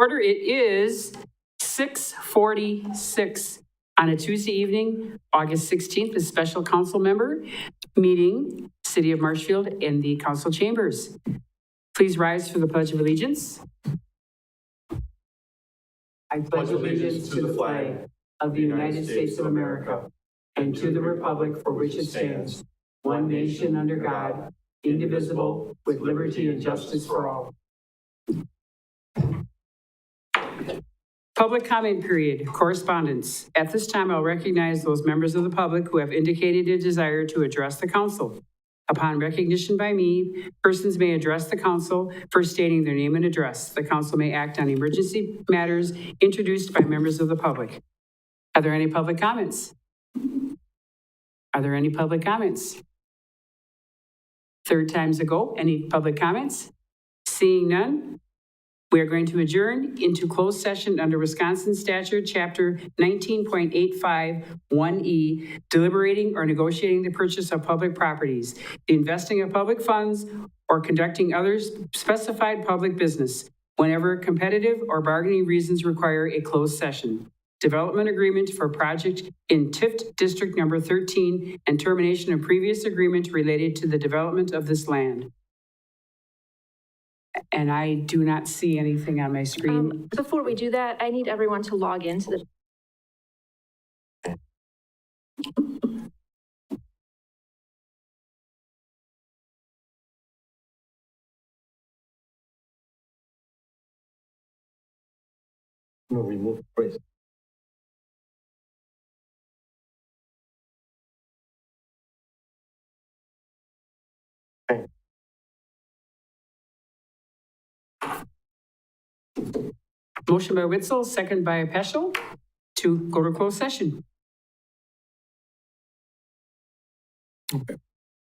Order, it is 6:46 on a Tuesday evening, August 16th, a special council member meeting, City of Marshfield in the council chambers. Please rise for the Pledge of Allegiance. I pledge allegiance to the flag of the United States of America and to the republic for which it stands, one nation under God, indivisible, with liberty and justice for all. Public comment period, correspondence. At this time, I'll recognize those members of the public who have indicated a desire to address the council. Upon recognition by me, persons may address the council first stating their name and address. The council may act on emergency matters introduced by members of the public. Are there any public comments? Are there any public comments? Third time's a go. Any public comments? Seeing none, we are going to adjourn into closed session under Wisconsin Statute, Chapter 19.85(1)E, deliberating or negotiating the purchase of public properties, the investing of public funds, or conducting other specified public business, whenever competitive or bargaining reasons require a closed session. Development agreement for project in TIFT District Number 13 and termination of previous agreement related to the development of this land. And I do not see anything on my screen. Before we do that, I need everyone to log into the No, remove phrase. Okay. Motion by Witzel, second by Peschel, to go to closed session.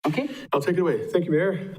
Okay. I'll take it away. Thank you, Mayor.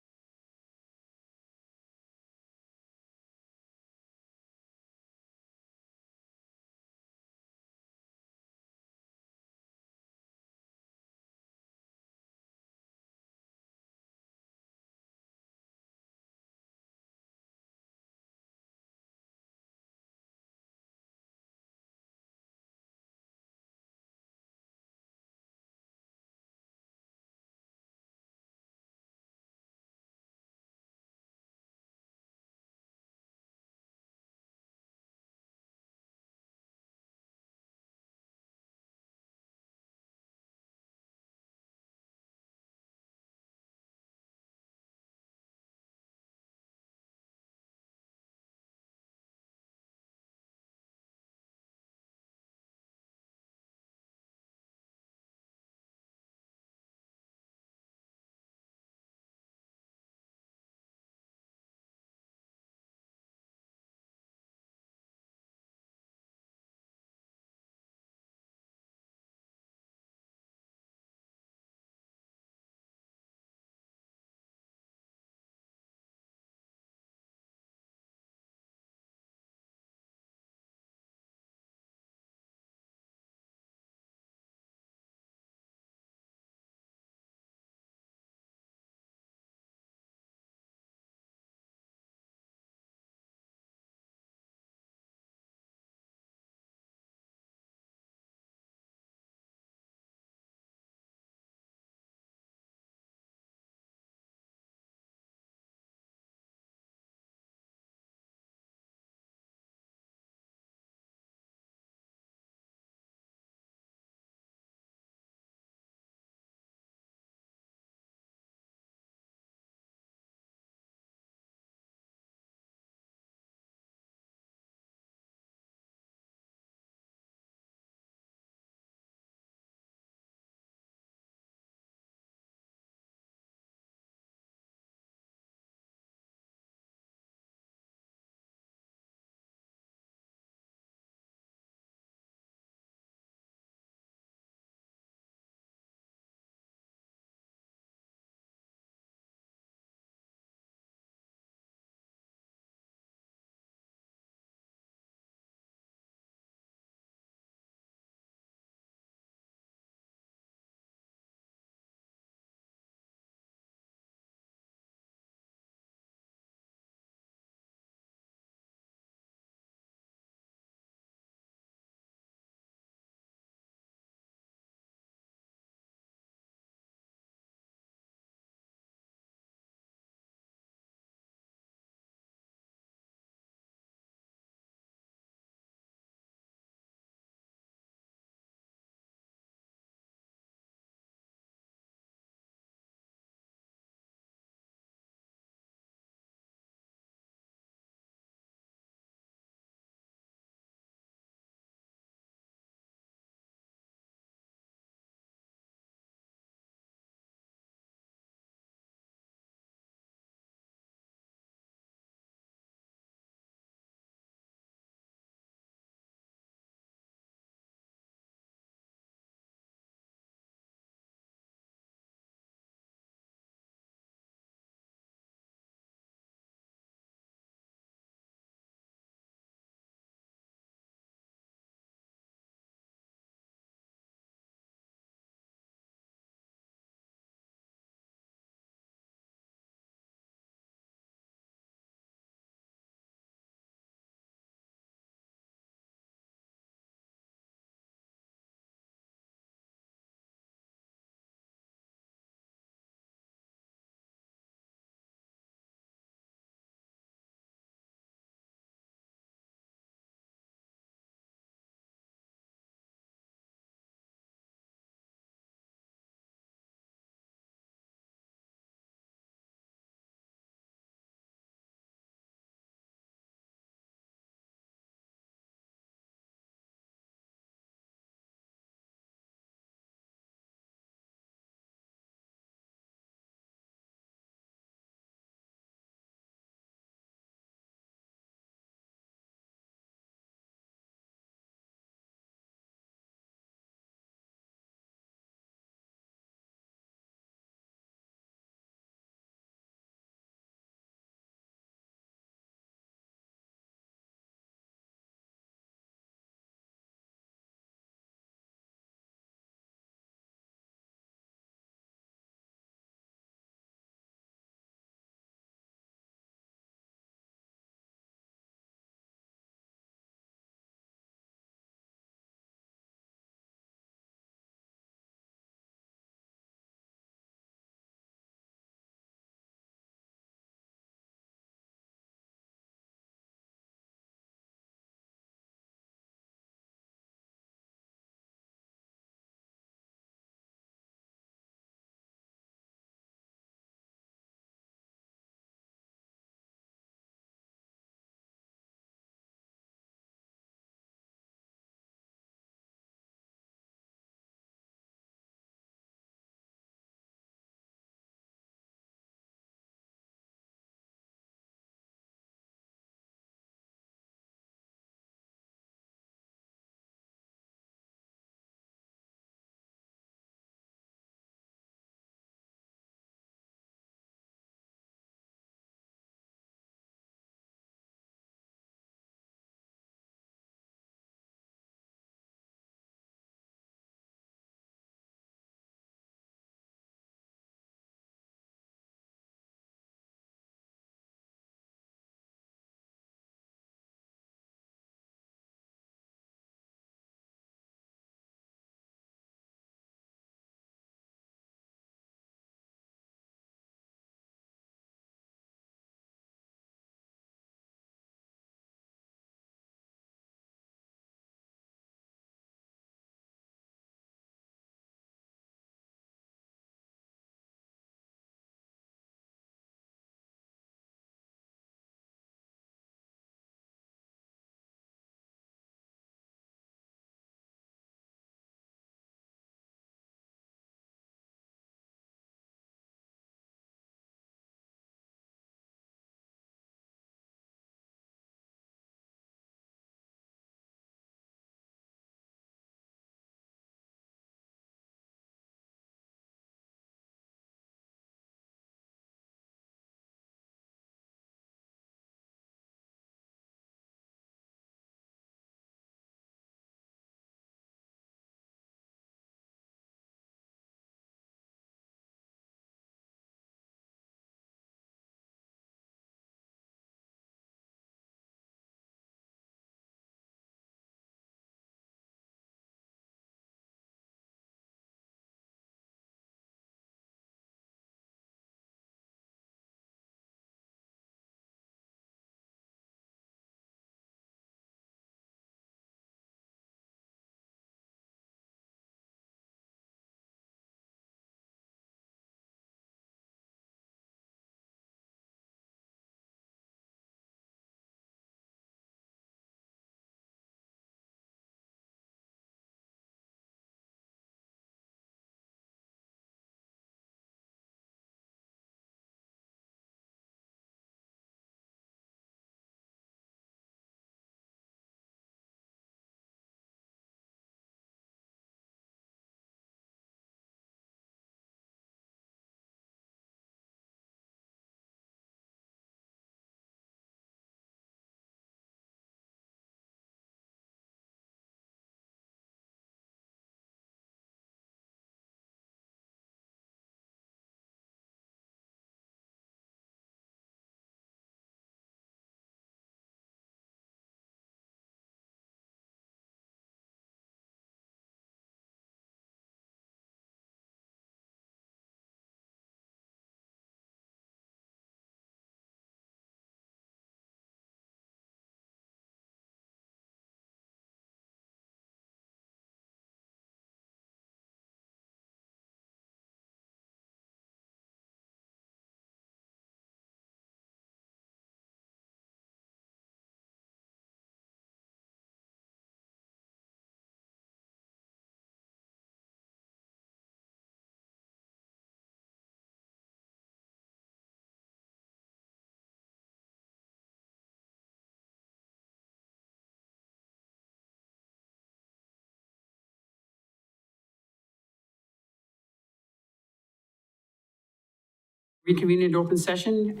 Reconvene in open session.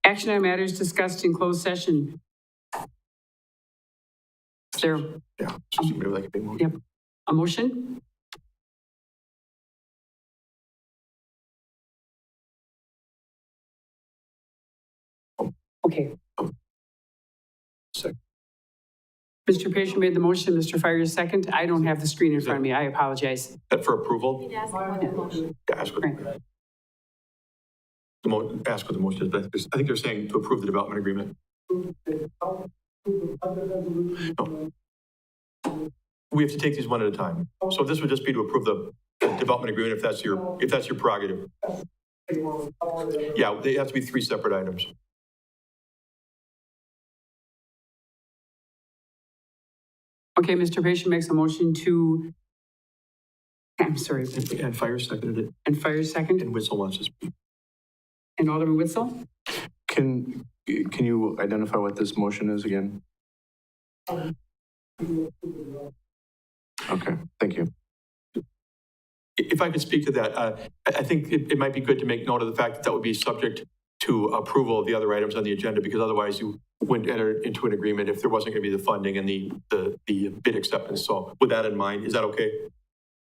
Action on matters discussed in closed session. Is there Yeah, so somebody would like a big motion. a motion? Okay. Second. Mr. Patient made the motion, Mr. Fire second. I don't have the screen in front of me. I apologize. That for approval? You'd ask what the motion. Yeah, ask what ask what the motion is, but I think they're saying to approve the development agreement. No. We have to take these one at a time. So this would just be to approve the development agreement if that's your prerogative. Yeah, they have to be 3 separate items. Okay, Mr. Patient makes a motion to, I'm sorry, And Fire seconded it, and Fire second, and Whistle wants to speak. and Alderman Witzel? Can you identify what this motion is again? Okay, thank you. If I could speak to that, I think it might be good to make note of the fact that that would be subject to approval of the other items on the agenda, because otherwise you wouldn't enter into an agreement if there wasn't going to be the funding and the bid acceptance. So with that in mind, is that okay?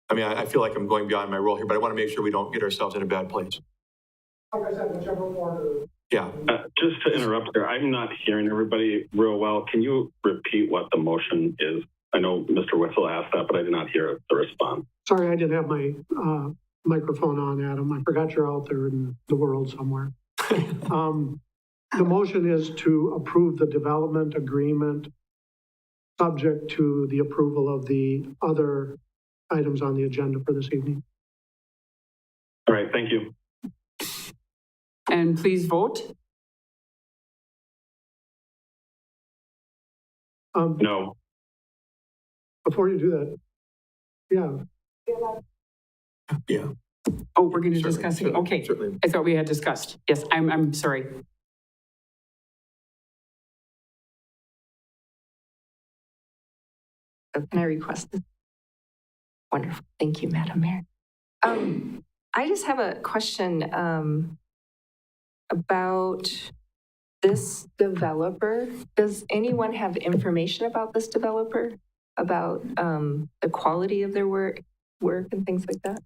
I mean, I feel like I'm going beyond my role here, but I want to make sure we don't get ourselves in a bad place. Like I said, whichever order. Yeah. Just to interrupt there, I'm not hearing everybody real well. Can you repeat what the motion is? I know Mr. Whistle asked that, but I did not hear the response. Sorry, I didn't have my microphone on, Adam. I forgot you're out there in the world somewhere. The motion is to approve the development agreement subject to the approval of the other items on the agenda for this evening. All right, thank you. And please vote. No. Before you do that, yeah, Yeah. Oh, we're going to Certainly, discuss it. certainly, Okay. certainly. I thought we had discussed. Yes, I'm sorry. Can I request this? Wonderful. Thank you, Madam Mayor. I just have a question about this developer. Does anyone have information about this developer? About the quality of their work and things like that?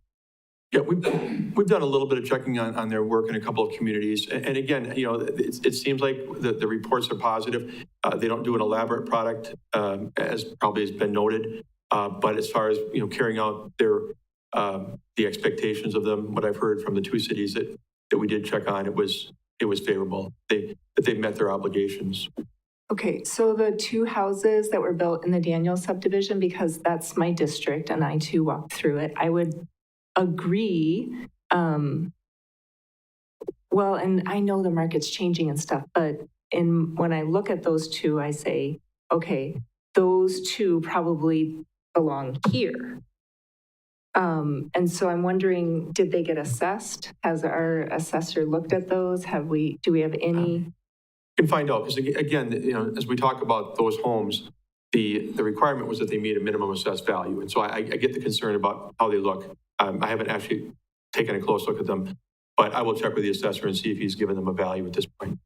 Yeah, we've done a little bit of checking on their work in a couple of communities. And again, you know, it seems like the reports are positive. They don't do an elaborate product, as probably has been noted. But as far as, you know, carrying out their, the expectations of them, what I've heard from the 2 cities that we did check on, it was favorable. That they met their obligations. Okay, so the 2 houses that were built in the Daniel subdivision, because that's my district and I too walked through it, I would agree. Well, and I know the market's changing and stuff, but when I look at those 2, I say, okay, those 2 probably belong here. And so I'm wondering, did they get assessed? Has our assessor looked at those? Do we have any? Can find out, because again, you know, as we talk about those homes, the requirement was that they meet a minimum assessed value. And so I get the concern about how they look. I haven't actually taken a close look at them, but I will check with the assessor and see if he's given them a value at this point.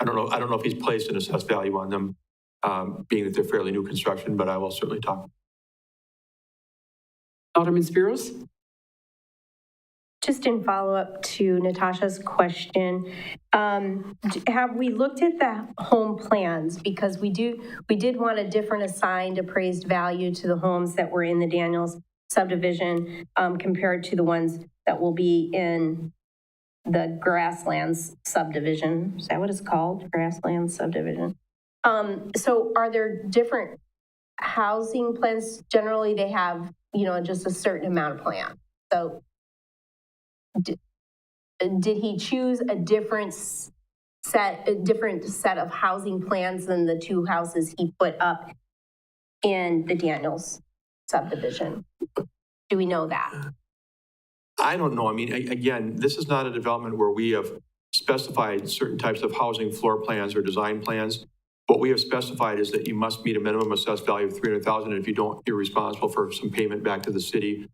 I don't know if he's placed an assessed value on them, being that they're fairly new construction, but I will certainly talk. Alderman Spiros? Just in follow-up to Natasha's question, have we looked at the home plans? Because we did want a different assigned appraised value to the homes that were in the Daniels subdivision compared to the ones that will be in the Grasslands subdivision. Is that what it's called? Grasslands subdivision. So are there different housing plans? Generally, they have, you know, just a certain amount of plan. So did he choose a different set of housing plans than the 2 houses he put up in the Daniels subdivision? Do we know that? I don't know. I mean, again, this is not a development where we have specified certain types of housing floor plans or design plans. What we have specified is that you must meet a minimum assessed value of $300,000. And if you don't, you're responsible for some payment back to the city.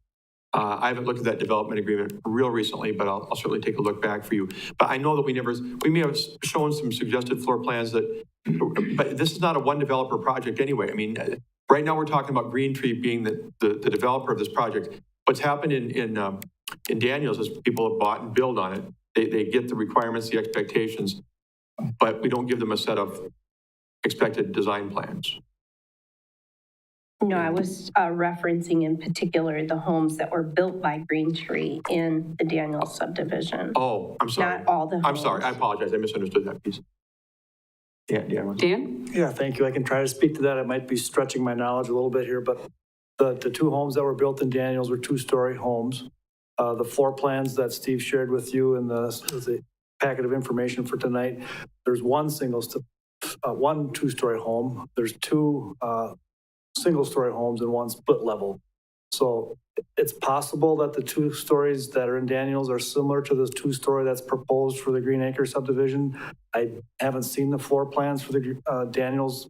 I haven't looked at that development agreement real recently, but I'll certainly take a look back for you. But I know that we may have shown some suggested floor plans that, but this is not a one developer project anyway. I mean, right now we're talking about Green Tree being the developer of this project. What's happened in Daniels is people have bought and built on it. They get the requirements, the expectations, but we don't give them a set of expected design plans. No, I was referencing in particular the homes that were built by Green Tree in the Daniels subdivision. Oh, I'm sorry. Not all the I'm sorry. I homes. apologize. I misunderstood that piece. Yeah, Dan? Yeah, thank you. I can try to speak to that. I might be stretching my knowledge a little bit here, but the two homes that were built in Daniels were two-story homes. The floor plans that Steve shared with you in the packet of information for tonight, there's one two-story home. There's two single-story homes and one split level. So it's possible that the two stories that are in Daniels are similar to the two-story that's proposed for the Green Acre subdivision. I haven't seen the floor plans for the Daniels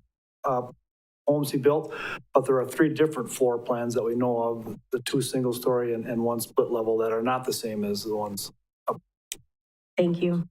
homes he built, but there are three different floor plans that we know of, the two single-story and one split level that are not the same as the ones. Thank you.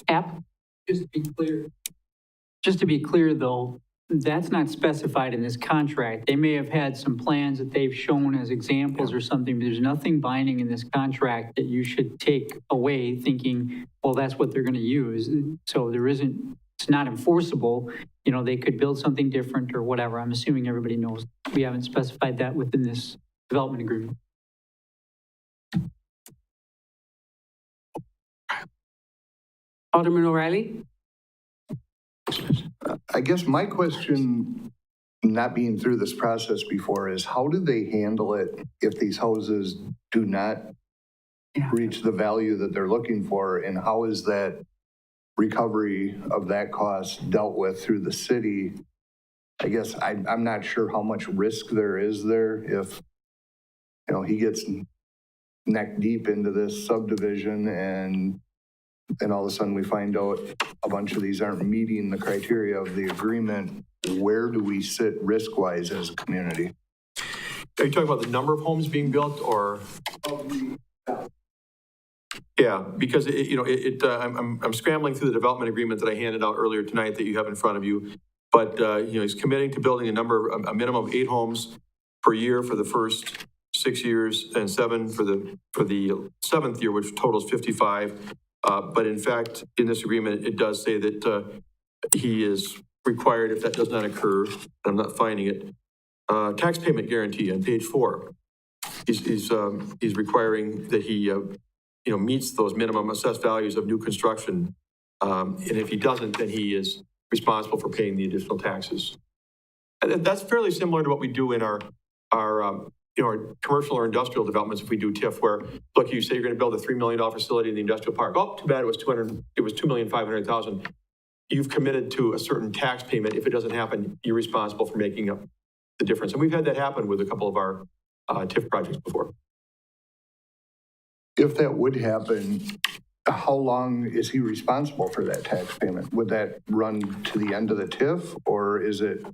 App? Just to be clear, though, that's not specified in this contract. They may have had some plans that they've shown as examples or something, but there's nothing binding in this contract that you should take away thinking, well, that's what they're going to use. So it's not enforceable. You know, they could build something different or whatever. I'm assuming everybody knows. We haven't specified that within this development agreement. Alderman O'Reilly? I guess my question, not being through this process before, is how do they handle it if these houses do not reach the value that they're looking for? And how is that recovery of that cost dealt with through the city? I guess I'm not sure how much risk there is there if, you know, he gets neck deep into this subdivision and all of a sudden we find out a bunch of these aren't meeting the criteria of the agreement. Where do we sit risk-wise as a community? Are you talking about the number of homes being built or? Yeah, because I'm scrambling through the development agreement that I handed out earlier tonight that you have in front of you. But, he's committing to building a minimum of 8 homes per year for the first 6 years and 7 for the 7th year, which totals 55. But in fact, in this agreement, it does say that he is required, if that does not occur, and I'm not finding it, tax payment guarantee on page 4. He's requiring that he, meets those minimum assessed values of new construction. And if he doesn't, then he is responsible for paying the additional taxes. And that's fairly similar to what we do in our commercial or industrial developments if we do TIF, where, look, you say you're going to build a $3 million facility in the industrial park. Oh, too bad it was $2,500,000. You've committed to a certain tax payment. If it doesn't happen, you're responsible for making up the difference. And we've had that happen with a couple of our TIF projects before. If that would happen, how long is he responsible for that tax payment? Would that run to the end of the TIF, or is it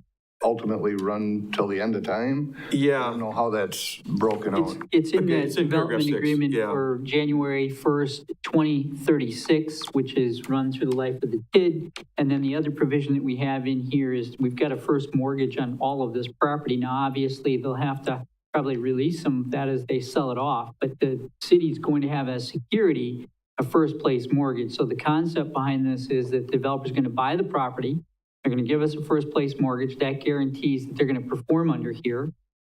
ultimately run till the end of time? Yeah. I don't know how that's broken out. It's in Okay, the it's in paragraph development 6, agreement yeah. for January 1st, 2036, which is run through the life of the TID. And then the other provision that we have in here is we've got a first mortgage on all of this property. Now, obviously, they'll have to probably release some of that as they sell it off, but the city's going to have as security a first place mortgage. So the concept behind this is that the developer's going to buy the property. They're going to give us a first place mortgage that guarantees that they're going to perform under here.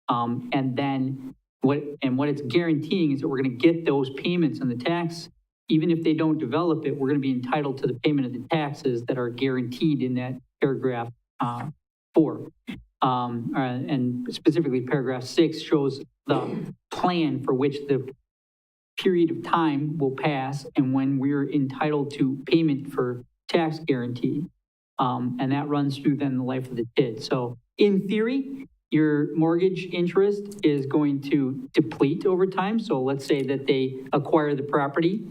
And then what it's guaranteeing is that we're going to get those payments on the tax. Even if they don't develop it, we're going to be entitled to the payment of the taxes that are guaranteed in that paragraph 4. And specifically paragraph 6 shows the plan for which the period of time will pass and when we're entitled to payment for tax guarantee. And that runs through then the life of the TID. So in theory, your mortgage interest is going to deplete over time. So let's say that they acquire the property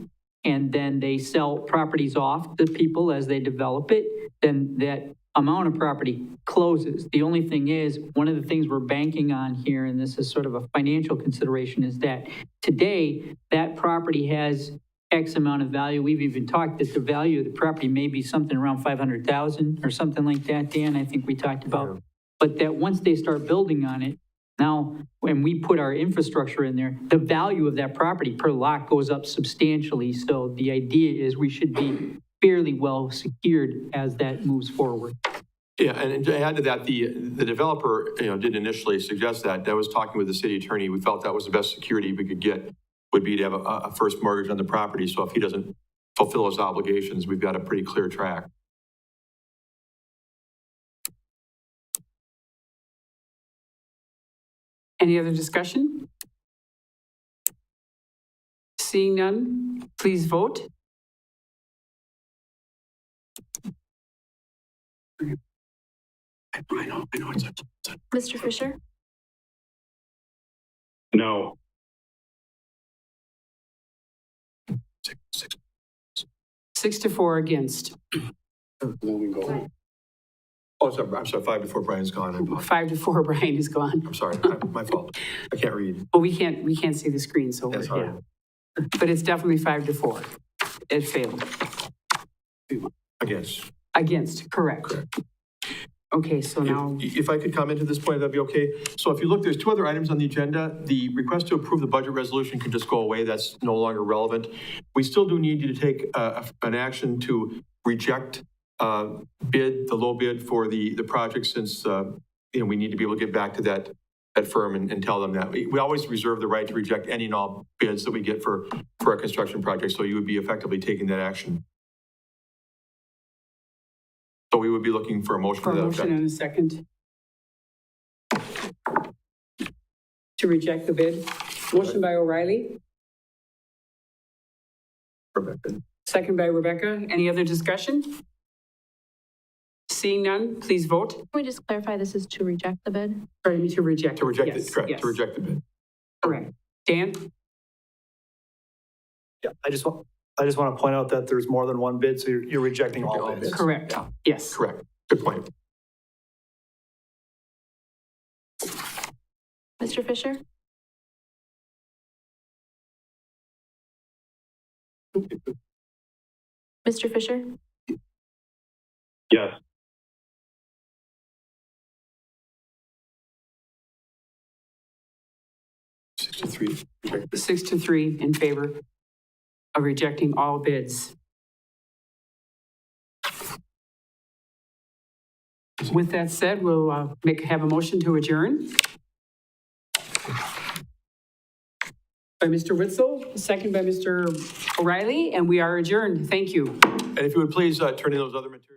and then they sell properties off to people as they develop it, then that amount of property closes. The only thing is, one of the things we're banking on here, and this is sort of a financial consideration, is that today, that property has X amount of value. We've even talked that the value of the property may be something around 500,000 or something like that, Dan, I think we talked about. But that once they start building on it, now, when we put our infrastructure in there, the value of that property per lot goes up substantially. So the idea is we should be fairly well secured as that moves forward. Yeah, and to add to that, the developer, did initially suggest that. That was talking with the city attorney. We felt that was the best security we could get, would be to have a first mortgage on the property. So if he doesn't fulfill his obligations, we've got a pretty clear track. Any other discussion? Seeing none, please vote. I know. Mr. Fisher? No. Six to 4 against. Oh, sorry, I'm sorry, 5 before Brian's gone. 5 to 4, Brian is gone. I'm sorry, my fault. I can't read. Well, we can't see the screen, so That's we're, yeah. But it's definitely 5 to 4. It failed. Against, correct. Okay, so now, If I could comment at this point, that'd be okay. So if you look, there's 2 other items on the agenda. The request to approve the budget resolution can just go away. That's no longer relevant. We still do need you to take an action to reject the low bid for the project, since we need to be able to get back to that firm and tell them that. We always reserve the right to reject any and all bids that we get for our construction project. So you would be effectively taking that action. So we would be looking for a motion for for a that motion effect. and a second. To reject the bid. Motion by O'Reilly, Rebecca. second by Rebecca. Any other discussion? Seeing none, please vote. Can we just clarify this is to reject the bid? Pardon me, to reject. To reject Yes, it, correct, yes. to reject the bid. Correct. Dan? Yeah, I just want to point out that there's more than one bid, so you're rejecting all bids. Correct. Yeah. Yes. Correct. Good point. Mr. Fisher? Mr. Fisher? Yes. Six to three. 6 to 3 in favor of rejecting all bids. With that said, we'll have a motion to adjourn. By Mr. Witzel, second by Mr. O'Reilly, and we are adjourned. Thank you. And if you would please turn in those other materials.